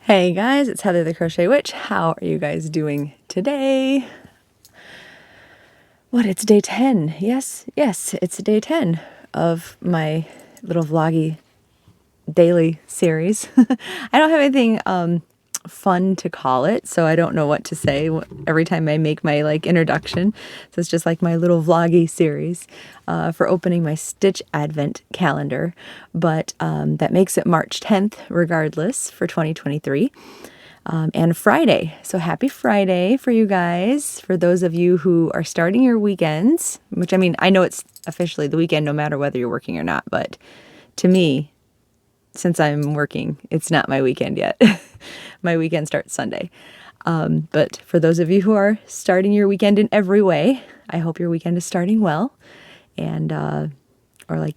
Hey guys, it's Heather the Crochet Witch. How are you guys doing today? It's day 10. Yes, it's day 10 of my little vloggy daily series. I don't have anything fun to call it, so I don't know what to say every time I make my introduction. So it's just like my little vloggy series for opening my Stitch Advent calendar. But that makes it March 10th regardless for 2023. And Friday. So happy Friday for you guys. For those of you who are starting your weekends, which I know it's officially the weekend no matter whether you're working or not, but to me, since I'm working, it's not my weekend yet. My weekend starts Sunday. But for those of you who are starting your weekend in every way, I hope your weekend is starting well, and or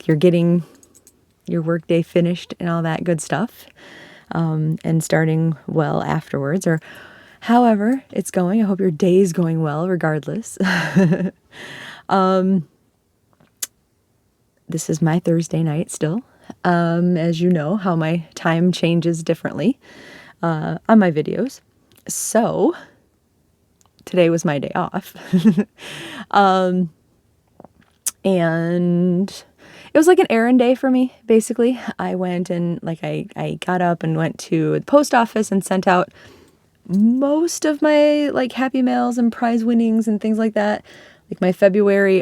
you're getting your workday finished and all that good stuff. And starting well afterwards, or however it's going. I hope your day is going well regardless. This is my Thursday night still. As you know, how my time changes differently on my videos. So today was my day off. And it was like an errand day for me, basically. I went and I got up and went to the post office and sent out most of my happy mails and prize winnings and things like that. Like my February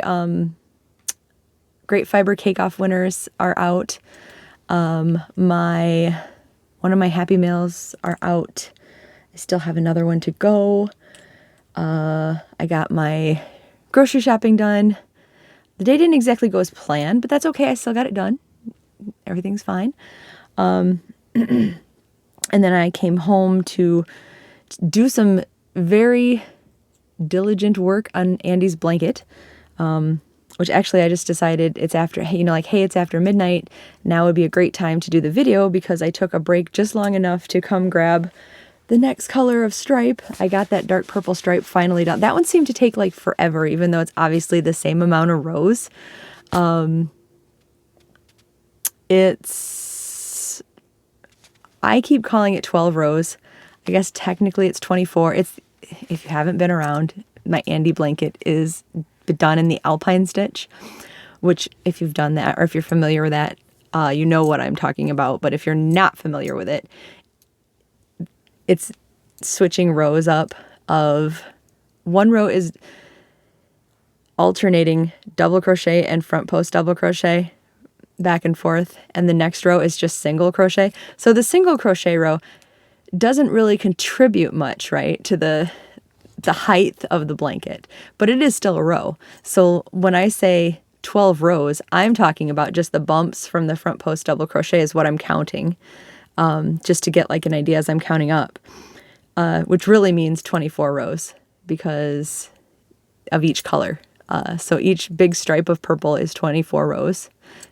Great Fiber Cake Off winners are out. One of my happy mails are out. I still have another one to go. I got my grocery shopping done. The day didn't exactly go as planned, but that's okay. I still got it done. Everything's fine. And then I came home to do some very diligent work on Andy's blanket, which actually I just decided it's after, hey, it's after midnight. Now would be a great time to do the video because I took a break just long enough to come grab the next color of stripe. I got that dark purple stripe finally done. That one seemed to take forever, even though it's obviously the same amount of rows. I keep calling it 12 rows. I guess technically it's 24. If you haven't been around, my Andy blanket is done in the alpine stitch, which if you've done that or if you're familiar with that, you know what I'm talking about. But if you're not familiar with it, it's switching rows up of one row is alternating double crochet and front post double crochet back and forth. And the next row is just single crochet. So the single crochet row doesn't really contribute much, right, to the height of the blanket, but it is still a row. So when I say 12 rows, I'm talking about just the bumps from the front post double crochet is what I'm counting. Just to get an idea as I'm counting up, which really means 24 rows because of each color. So each big stripe of purple is 24 rows,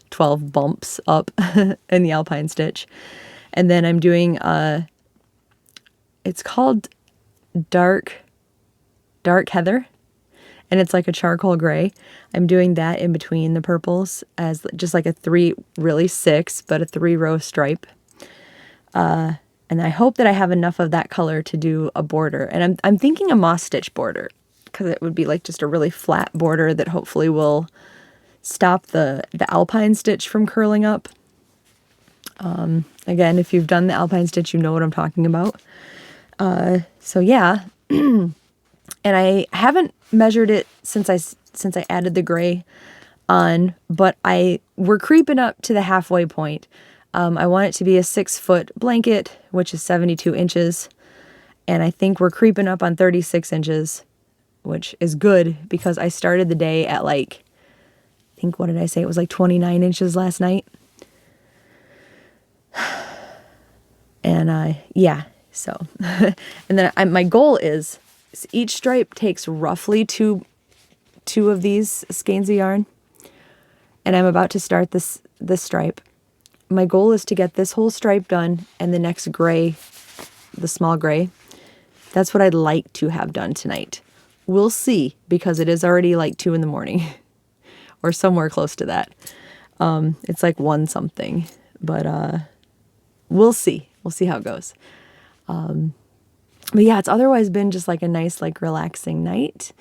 12 bumps up in the alpine stitch. And then I'm doing, it's called dark heather, and it's like a charcoal gray. I'm doing that in between the purples as just like a 6, but a 3-row stripe. And I hope that I have enough of that color to do a border. And I'm thinking a moss stitch border because it would be just a really flat border that hopefully will stop the alpine stitch from curling up. Again, if you've done the alpine stitch, you know what I'm talking about. So yeah, and I haven't measured it since I added the gray on, but we're creeping up to the halfway point. I want it to be a 6-foot blanket, which is 72 inches. And I think we're creeping up on 36 inches, which is good because I started the day at what did I say? It was 29 inches last night. And yeah, so. And then my goal is each stripe takes roughly two of these skeins of yarn. And I'm about to start this stripe. My goal is to get this whole stripe done and the next gray, the small gray. That's what I'd like to have done tonight. We'll see because it is already 2 in the morning or somewhere close to that. It's 1 something, but we'll see. We'll see how it goes. But yeah, it's otherwise been just like a nice, like relaxing night.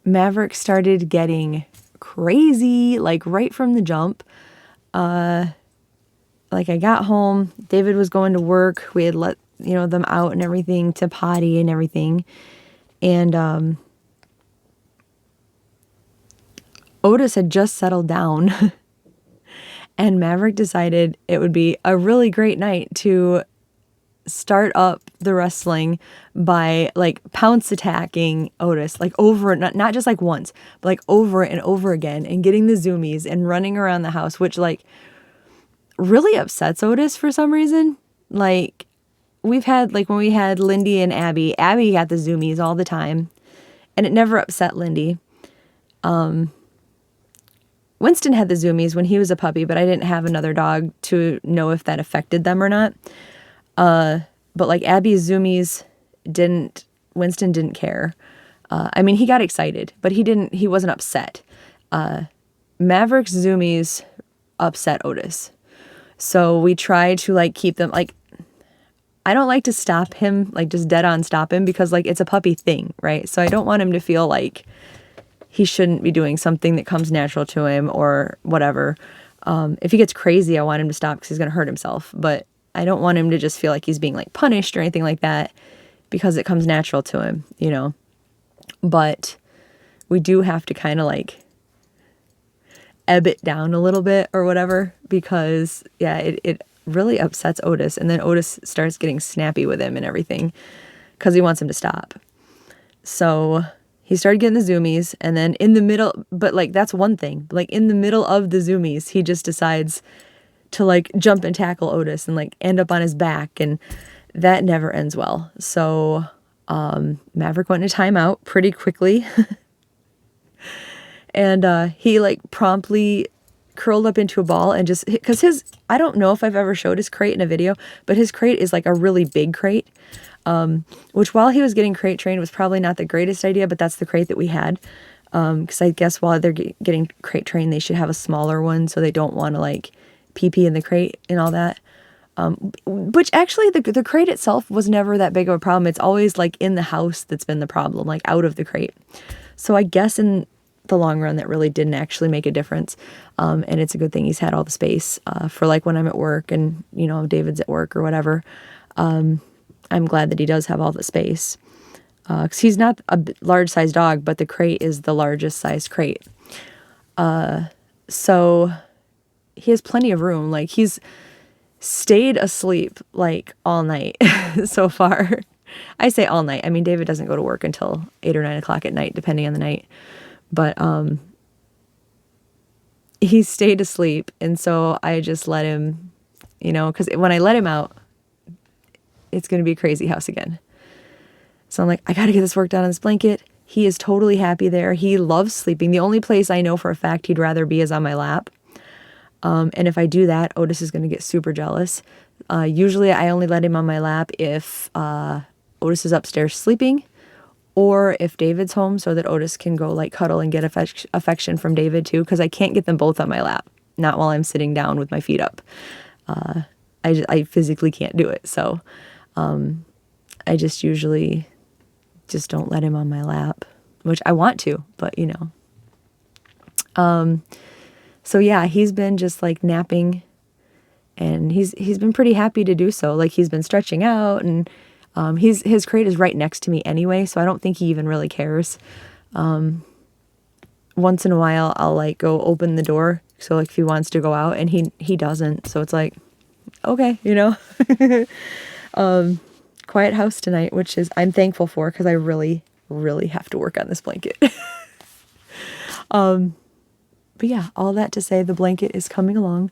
Maverick started getting crazy, like right from the jump. Like I got home, David was going to work. We had let, them out and everything to potty and everything. And Otis had just settled down and Maverick decided it would be a really great night to start up the wrestling by like pounce attacking Otis, like over, not just like once, but like over and over again, and getting the zoomies and running around the house, which like really upsets Otis for some reason. Like we've had, like when we had Lindy and Abby got the zoomies all the time and it never upset Lindy. Winston had the zoomies when he was a puppy, but I didn't have another dog to know if that affected them or not. But like Abby's zoomies Winston didn't care. I mean, he got excited, but he wasn't upset. Maverick's zoomies upset Otis. So we try to like keep them, like, I don't like to stop him, like just dead on stop him, because like it's a puppy thing, right? So I don't want him to feel like he shouldn't be doing something that comes natural to him or whatever. If he gets crazy, I want him to stop because he's going to hurt himself. But I don't want him to just feel like he's being like punished or anything like that because it comes natural to him, But we do have to kind of like ebb it down a little bit or whatever, because yeah, it really upsets Otis. And then Otis starts getting snappy with him and everything because he wants him to stop. So he started getting the zoomies, and then in the middle, but like that's one thing, like in the middle of the zoomies, he just decides to like jump and tackle Otis and like end up on his back, and that never ends well. So Maverick went into timeout pretty quickly. And he like promptly curled up into a ball and just, because I don't know if I've ever showed his crate in a video, but his crate is like a really big crate, which while he was getting crate trained was probably not the greatest idea, but that's the crate that we had. Because I guess while they're getting crate trained, they should have a smaller one so they don't want to like pee in the crate and all that. Which actually the crate itself was never that big of a problem. It's always like in the house that's been the problem, like out of the crate. So I guess in the long run that really didn't actually make a difference. And it's a good thing he's had all the space for like when I'm at work and, David's at work or whatever. I'm glad that he does have all the space. Because he's not a large size dog, but the crate is the largest size crate. So he has plenty of room. Like he's stayed asleep like all night so far. I say all night. I mean, David doesn't go to work until 8 or 9 o'clock at night, depending on the night. But he stayed asleep. And so I just let him, because when I let him out, it's going to be a crazy house again. So I'm like, I got to get this work done on this blanket. He is totally happy there. He loves sleeping. The only place I know for a fact he'd rather be is on my lap. And if I do that, Otis is going to get super jealous. Usually I only let him on my lap if Otis is upstairs sleeping, or if David's home, so that Otis can go like cuddle and get affection from David too, because I can't get them both on my lap, not while I'm sitting down with my feet up. I physically can't do it. So I just usually just don't let him on my lap, which I want to, but So yeah, he's been just like napping, and he's been pretty happy to do so. Like he's been stretching out, and his crate is right next to me anyway, so I don't think he even really cares. Once in a while, I'll like go open the door, so like if he wants to go out, and he doesn't, so it's like, okay, quiet house tonight, which is I'm thankful for, because I really, really have to work on this blanket. But yeah, all that to say, the blanket is coming along.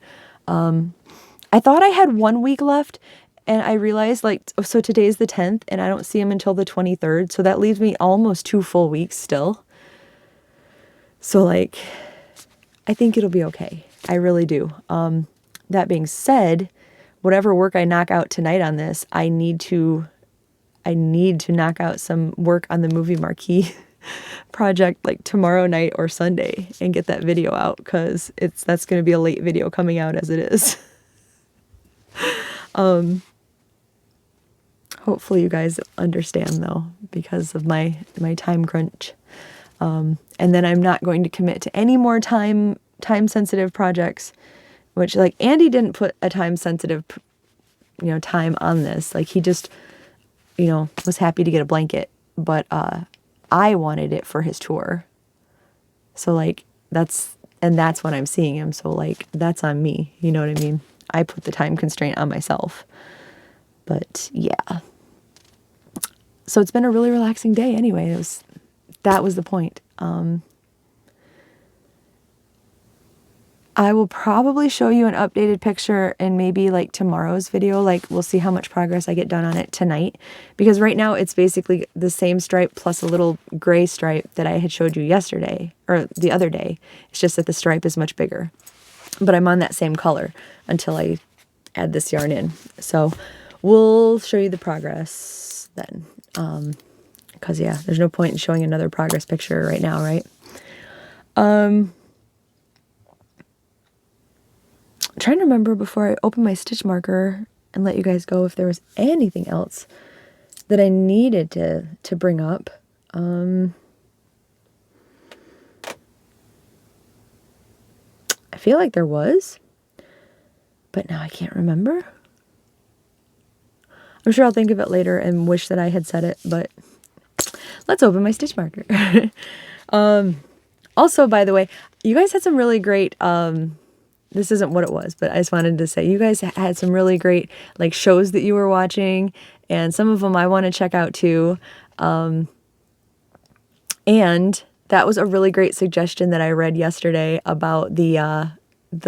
I thought I had 1 week left, and I realized so today's the 10th, and I don't see him until the 23rd. So that leaves me almost 2 full weeks still. So I think it'll be okay. I really do. That being said, whatever work I knock out tonight on this, I need to knock out some work on the movie marquee project like tomorrow night or Sunday and get that video out, because that's going to be a late video coming out as it is. Hopefully you guys understand though, because of my time crunch. And then I'm not going to commit to any more time sensitive projects, which like Andy didn't put a time sensitive, time on this. Like he just, was happy to get a blanket, but, I wanted it for his tour. So like that's when I'm seeing him. So like that's on me. You know what I mean? I put the time constraint on myself. But yeah. So it's been a really relaxing day anyway. That was the point. I will probably show you an updated picture in maybe like tomorrow's video. Like we'll see how much progress I get done on it tonight. Because right now it's basically the same stripe plus a little gray stripe that I had showed you yesterday or the other day. It's just that the stripe is much bigger. But I'm on that same color until I add this yarn in. So we'll show you the progress then. Because yeah, there's no point in showing another progress picture right now, right? Trying to remember before I open my stitch marker and let you guys go if there was anything else that I needed to bring up. I feel like there was, but now I can't remember. I'm sure I'll think of it later and wish that I had said it, but let's open my stitch marker. Also, by the way, you guys had some really great, this isn't what it was, but I just wanted to say you guys had some really great like shows that you were watching, and some of them I want to check out too. And that was a really great suggestion that I read yesterday about the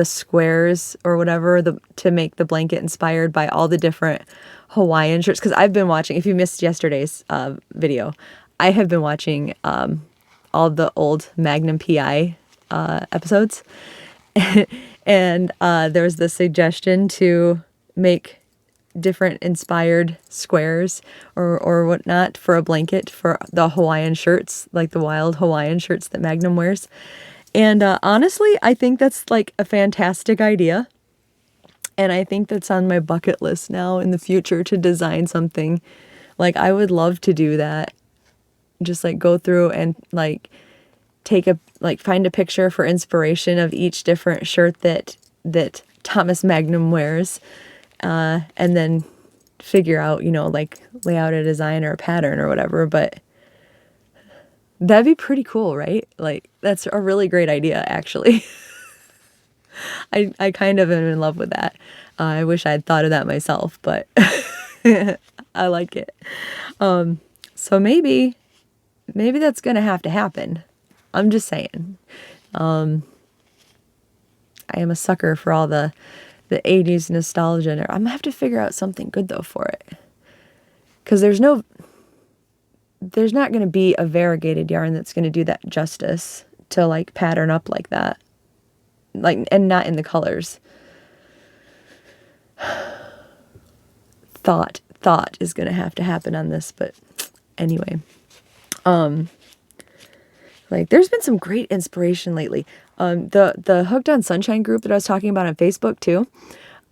squares or whatever to make the blanket inspired by all the different Hawaiian shirts. Because I've been watching, if you missed yesterday's video, I have been watching all the old Magnum PI episodes. And there was the suggestion to make different inspired squares or whatnot for a blanket for the Hawaiian shirts, like the wild Hawaiian shirts that Magnum wears. And honestly, I think that's like a fantastic idea. And I think that's on my bucket list now in the future to design something. Like I would love to do that. Just like go through and like find a picture for inspiration of each different shirt that Thomas Magnum wears, and then figure out, like lay out a design or a pattern or whatever. But that'd be pretty cool, right? Like that's a really great idea, actually. I kind of am in love with that. I wish I'd thought of that myself, but I like it. So maybe that's gonna have to happen. I'm just saying. I am a sucker for all the 80s nostalgia. I'm gonna have to figure out something good though for it. Because there's not going to be a variegated yarn that's going to do that justice to like pattern up like that. Like, and not in the colors. Thought is going to have to happen on this, but anyway. Like there's been some great inspiration lately. The Hooked on Sunshine group that I was talking about on Facebook too.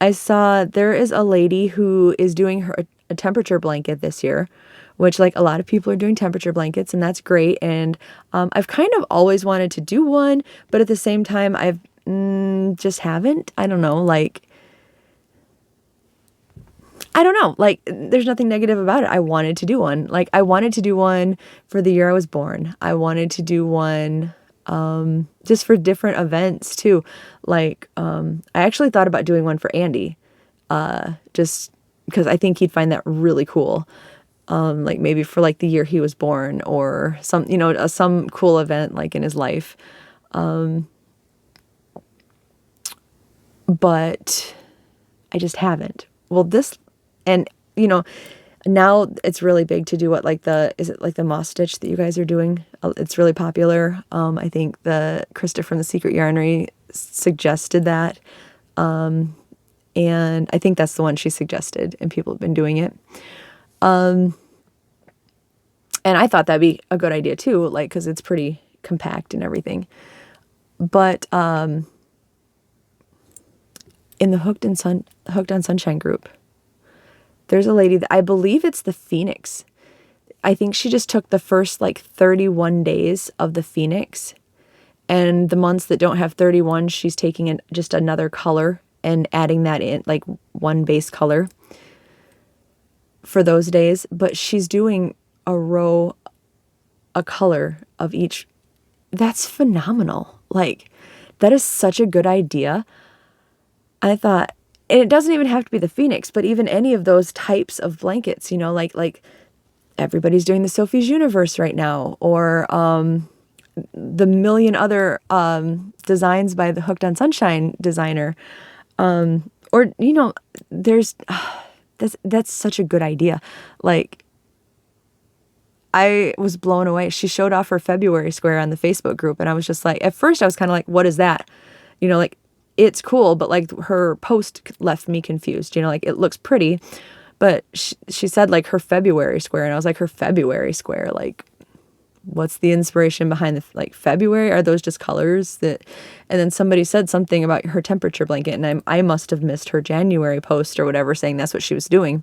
I saw there is a lady who is doing a temperature blanket this year, which like a lot of people are doing temperature blankets, and that's great. And I've kind of always wanted to do one, but at the same time I've just haven't. I don't know, like there's nothing negative about it. I wanted to do one. Like I wanted to do one for the year I was born. I wanted to do one just for different events too. Like I actually thought about doing one for Andy, just because I think he'd find that really cool. Like maybe for like the year he was born or some, some cool event like in his life. But I just haven't. Well, and now it's really big to do is it like the moss stitch that you guys are doing? It's really popular. I think Krista from the Secret Yarnery suggested that. And I think that's the one she suggested, and people have been doing it. And I thought that'd be a good idea too, like, cause it's pretty compact and everything. But, in the Hooked on Sunshine group, There's a lady that I believe it's the Phoenix. I think she just took the first like 31 days of the Phoenix, and the months that don't have 31, she's taking just another color and adding that in, like one base color for those days. But she's doing a row, a color of each. That's phenomenal. Like, that is such a good idea. I thought, and it doesn't even have to be the Phoenix, but even any of those types of blankets, you know, like everybody's doing the Sophie's Universe right now, or the million other designs by the Hooked on Sunshine designer. Or, you know, there's, that's such a good idea. Like, I was blown away. She showed off her February square on the Facebook group, and I was just like, at first I was kind of like, what is that? You know, like, it's cool, but like her post left me confused. You know, like, it looks pretty, but she said like her February square, and I was like, her February square, like, what's the inspiration behind the, like, February? Are those just colors that, and then somebody said something about her temperature blanket, and I must have missed her January post or whatever, saying that's what she was doing.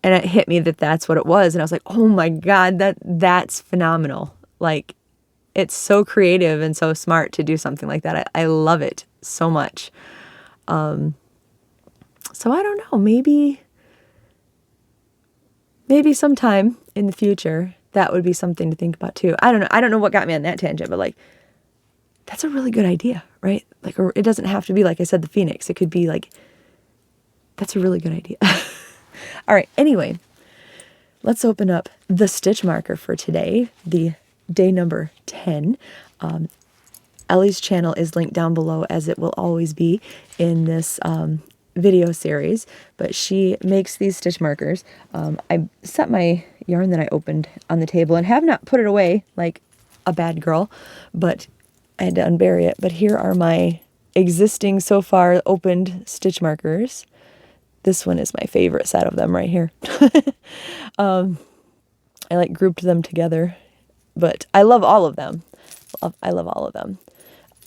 And it hit me that that's what it was. And I was like, oh my God, that's phenomenal. Like, it's so creative and so smart to do something like that. I love it so much. So I don't know, maybe sometime in the future, that would be something to think about too. I don't know. I don't know what got me on that tangent, but like, that's a really good idea, right? Like, or it doesn't have to be, like I said, the Phoenix. It could be like, that's a really good idea. All right. Anyway, let's open up the stitch marker for today, the day number 10. Ellie's channel is linked down below, as it will always be in this video series, but she makes these stitch markers. I set my yarn that I opened on the table and have not put it away like a bad girl, but I had to unbury it. But here are my existing so far opened stitch markers. This one is my favorite set of them right here. I like grouped them together, but I love all of them. I love all of them.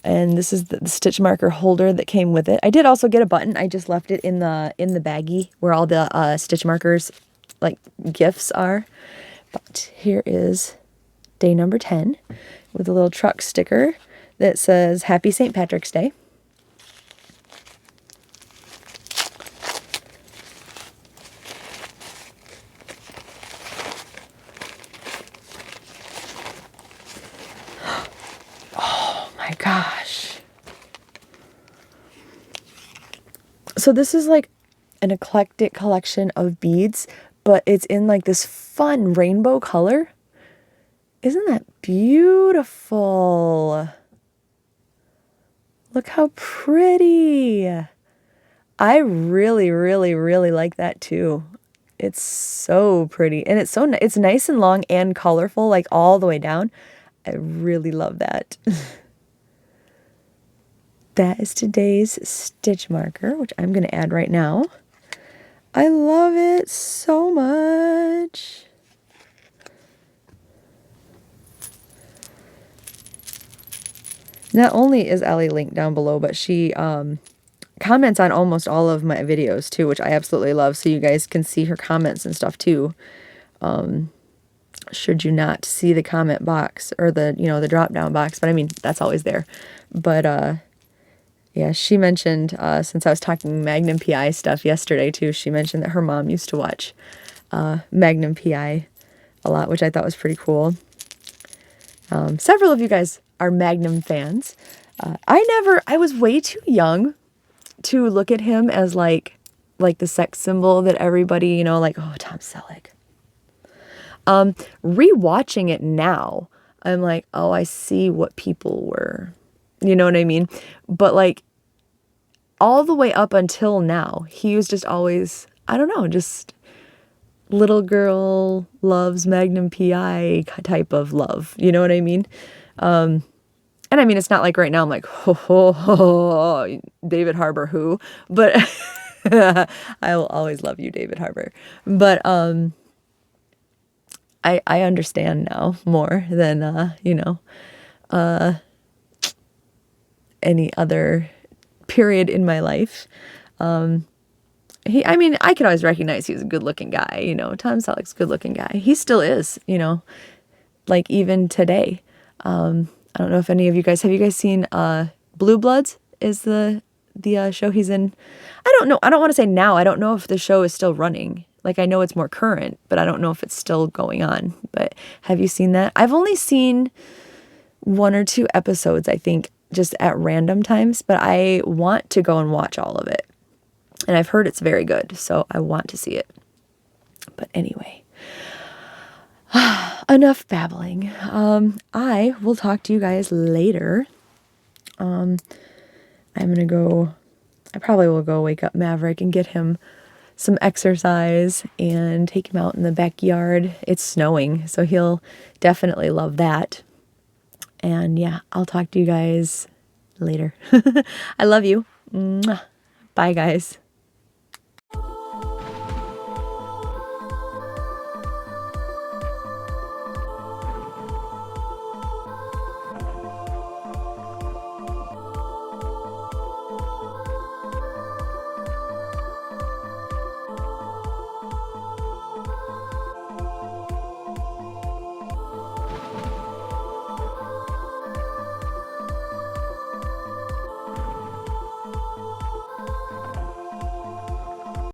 And this is the stitch marker holder that came with it. I did also get a button. I just left it in the baggie where all the stitch markers, like, gifts are. But here is day number 10 with a little truck sticker that says Happy St. Patrick's Day. My gosh. So this is like an eclectic collection of beads, but it's in like this fun rainbow color. Isn't that beautiful? Look how pretty. I really, really, really like that too. It's so pretty, and it's nice and long and colorful, like all the way down. I really love that. That is today's stitch marker, which I'm going to add right now. I love it so much. Not only is Ellie linked down below, but she comments on almost all of my videos too, which I absolutely love. So you guys can see her comments and stuff too. Should you not see the comment box or the, you know, the drop down box, but I mean, that's always there. But yeah, she mentioned, since I was talking Magnum PI stuff yesterday too, she mentioned that her mom used to watch Magnum PI a lot, which I thought was pretty cool. Several of you guys are Magnum fans. I was way too young to look at him as like the sex symbol that everybody, you know, like, oh, Tom Selleck. Rewatching it now, I'm like, oh, I see what people were. You know what I mean? But like all the way up until now, he was just always, I don't know, just little girl loves Magnum PI type of love. You know what I mean? And I mean, it's not like right now I'm like, ho, ho, ho, David Harbour, who? But I will always love you, David Harbour. But I understand now more than, you know, any other period in my life. I mean, I could always recognize he was a good looking guy, you know, Tom Selleck's a good looking guy. He still is, you know, like even today. I don't know if any of you guys, have you guys seen, Blue Bloods is the show he's in. I don't know. I don't want to say now. I don't know if the show is still running. Like, I know it's more current, but I don't know if it's still going on. But have you seen that? I've only seen 1 or 2 episodes, I think, just at random times, but I want to go and watch all of it. And I've heard it's very good, so I want to see it. But anyway, enough babbling. I will talk to you guys later. I'm going to go, I probably will go wake up Maverick and get him some exercise and take him out in the backyard. It's snowing, so he'll definitely love that. And yeah, I'll talk to you guys later. I love you. Mwah. Bye, guys.